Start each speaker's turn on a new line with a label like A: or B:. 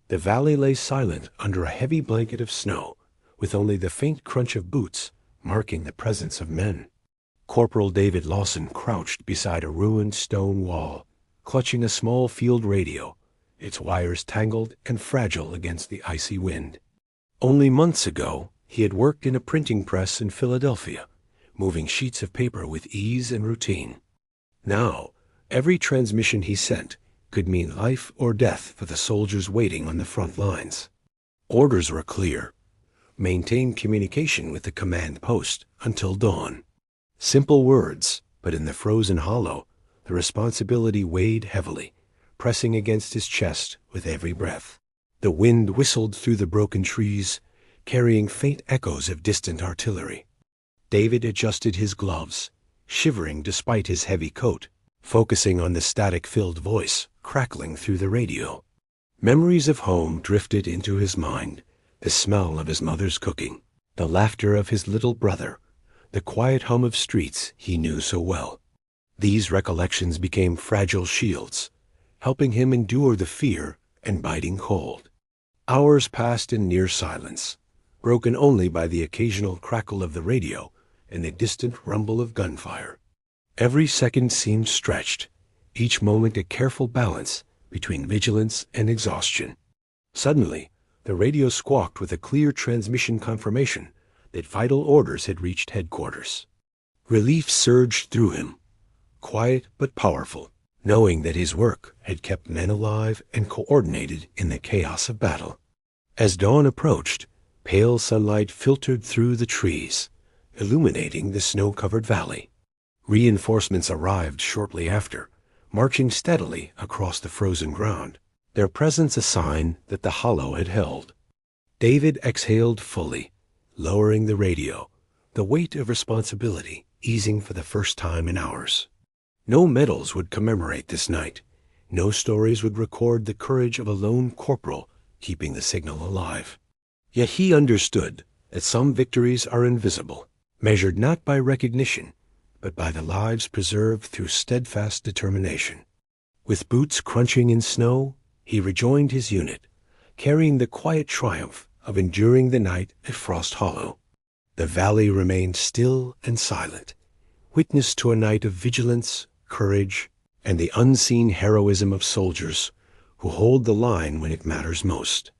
A: The valley lay silent under a heavy blanket of snow, with only the faint crunch of boots marking the presence of men. Corporal David Lawson crouched beside a ruined stone wall, clutching a small field radio, its wires tangled and fragile against the icy wind. Only months ago, he had worked in a printing press in Philadelphia, moving sheets of paper with ease and routine. Now, every transmission he sent could mean life or death for the soldiers waiting on the front lines. Orders were clear: maintain communication with the command post until dawn. Simple words, but in the frozen hollow, the responsibility weighed heavily, pressing against his chest with every breath. The wind whistled through the broken trees, carrying faint echoes of distant artillery. David adjusted his gloves, shivering despite his heavy coat, focusing on the static-filled voice crackling through the radio. Memories of home drifted into his mind, the smell of his mother's cooking, the laughter of his little brother, the quiet hum of streets he knew so well. These recollections became fragile shields, helping him endure the fear and biting cold. Hours passed in near silence, broken only by the occasional crackle of the radio and the distant rumble of gunfire. Every second seemed stretched, each moment a careful balance between vigilance and exhaustion. Suddenly, the radio squawked with a clear transmission confirmation that vital orders had reached headquarters. Relief surged through him, quiet but powerful, knowing that his work had kept men alive and coordinated in the chaos of battle. As dawn approached, pale sunlight filtered through the trees, illuminating the snow-covered valley. Reinforcements arrived shortly after, marching steadily across the frozen ground, their presence a sign that the hollow had held. David exhaled fully, lowering the radio, the weight of responsibility easing for the first time in hours. No medals would commemorate this night. No stories would record the courage of a lone corporal keeping the signal alive. Yet he understood that some victories are invisible, measured not by recognition, but by the lives preserved through steadfast determination. With boots crunching in snow, he rejoined his unit, carrying the quiet triumph of enduring the night at Frost Hollow. The valley remained still and silent, witness to a night of vigilance, courage, and the unseen heroism of soldiers who hold the line when it matters most.